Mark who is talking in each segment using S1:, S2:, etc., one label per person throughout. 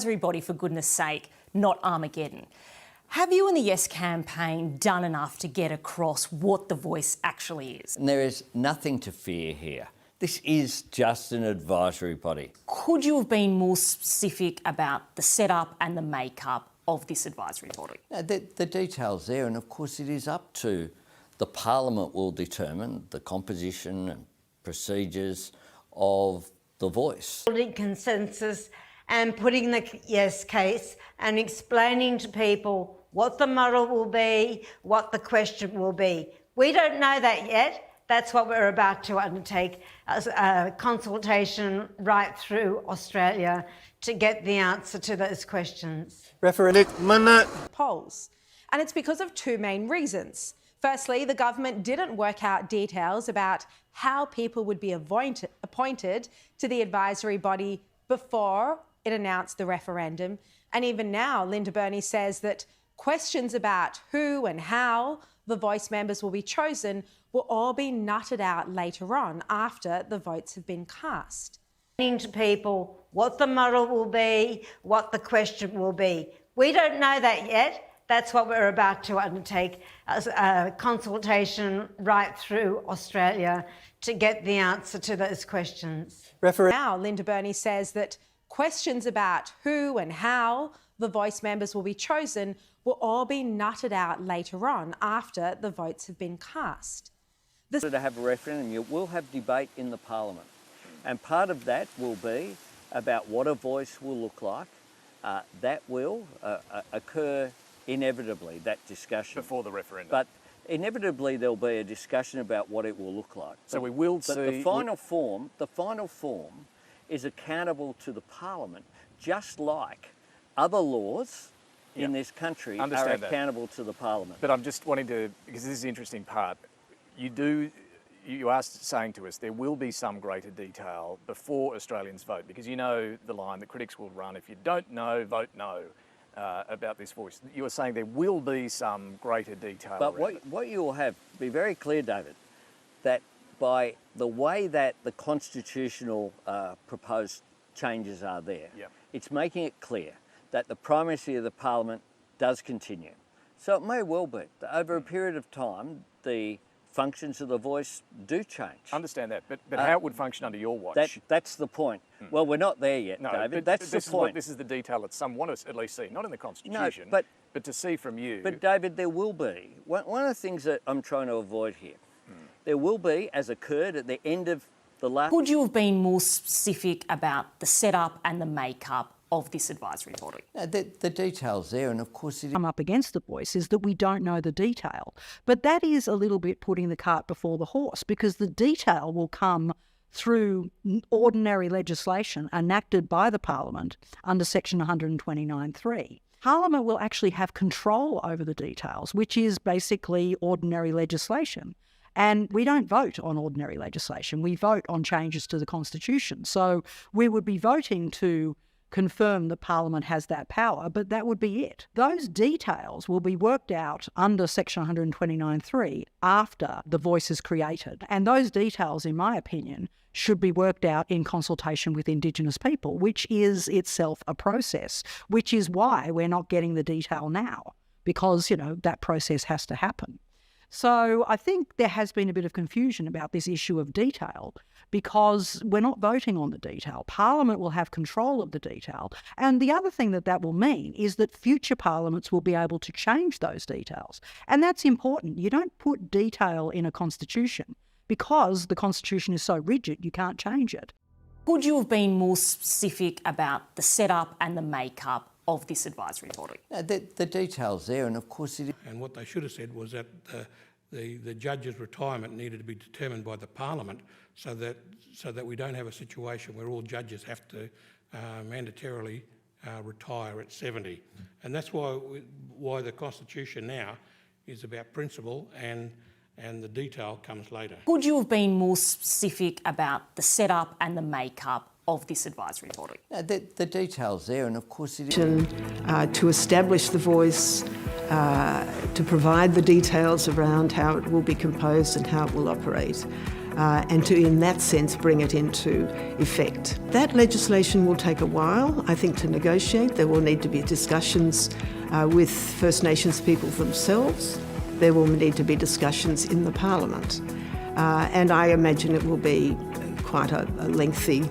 S1: Everybody, for goodness sake, not Armageddon. Have you and the Yes campaign done enough to get across what the Voice actually is?
S2: And there is nothing to fear here. This is just an advisory body.
S1: Could you have been more specific about the setup and the makeup of this advisory body?
S2: The detail's there, and of course it is up to the Parliament will determine the composition and procedures of the Voice.
S3: Building consensus and putting the yes case and explaining to people what the model will be, what the question will be. We don't know that yet. That's what we're about to undertake, as a consultation right through Australia to get the answer to those questions.
S4: Polls. And it's because of two main reasons. Firstly, the government didn't work out details about how people would be appointed to the advisory body before it announced the referendum. And even now, Linda Burney says that questions about who and how the Voice members will be chosen will all be nutted out later on after the votes have been cast.
S3: To people what the model will be, what the question will be. We don't know that yet. That's what we're about to undertake, as a consultation right through Australia to get the answer to those questions.
S4: Now, Linda Burney says that questions about who and how the Voice members will be chosen will all be nutted out later on after the votes have been cast.
S2: To have a referendum, you will have debate in the Parliament. And part of that will be about what a voice will look like. That will occur inevitably, that discussion.
S5: Before the referendum.
S2: But inevitably there'll be a discussion about what it will look like.
S5: So we will see...
S2: the final form is accountable to the Parliament, just like other laws in this country are accountable to the Parliament.
S5: But I'm just wanting to, because this is the interesting part, you are saying to us there will be some greater detail before Australians vote, because you know the line that critics will run, if you don't know, vote no, about this Voice. You are saying there will be some greater detail.
S2: But what you will have, be very clear, David, that by the way that the constitutional proposed changes are there, it's making it clear that the primacy of the Parliament does continue. So it may well be that over a period of time, the functions of the Voice do change.
S5: Understand that, but how it would function under your watch?
S2: That's the point. Well, we're not there yet,
S5: no,
S2: David.
S5: But
S2: that's the point.
S5: This is the detail that some want to at least see, not in the Constitution,
S2: no,
S5: but to see from you.
S2: But David, there will be. One of the things that I'm trying to avoid here, there will be, as occurred at the end of the last...
S1: Could you have been more specific about the setup and the makeup of this advisory body?
S2: The detail's there, and of course it...
S6: Come up against the Voice is that we don't know the detail. But that is a little bit putting the cart before the horse, because the detail will come through ordinary legislation enacted by the Parliament under Section 129(3). Parliament will actually have control over the details, which is basically ordinary legislation. And we don't vote on ordinary legislation. We vote on changes to the Constitution. So we would be voting to confirm that Parliament has that power, but that would be it. Those details will be worked out under Section 129(3) after the Voice is created. And those details, in my opinion, should be worked out in consultation with Indigenous people, which is itself a process, which is why we're not getting the detail now, because, that process has to happen. So I think there has been a bit of confusion about this issue of detail, because we're not voting on the detail. Parliament will have control of the detail. And the other thing that will mean is that future parliaments will be able to change those details. And that's important. You don't put detail in a constitution because the constitution is so rigid you can't change it.
S1: Could you have been more specific about the setup and the makeup of this advisory body?
S2: The detail's there, and of course it...
S7: And what they should have said was that the judge's retirement needed to be determined by the Parliament, so that we don't have a situation where all judges have to mandatorily retire at 70. And that's why the Constitution now is about principle, and the detail comes later.
S1: Could you have been more specific about the setup and the makeup of this advisory body?
S2: The detail's there, and of course it...
S8: To establish the Voice, to provide the details around how it will be composed and how it will operate. and to, in that sense, bring it into effect. That legislation will take a while, I think, to negotiate. There will need to be discussions with First Nations peoples themselves. There will need to be discussions in the Parliament. And I imagine it will be quite a lengthy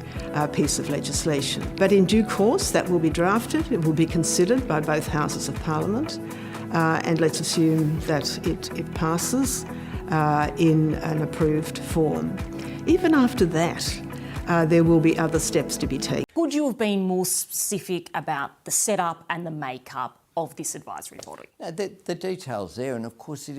S8: piece of legislation. But in due course, that will be drafted, it will be considered by both Houses of Parliament, and let's assume that it passes in an approved form. Even after that, there will be other steps to be taken.
S1: Could you have been more specific about the setup and the makeup of this advisory body?
S2: The detail's there, and of course it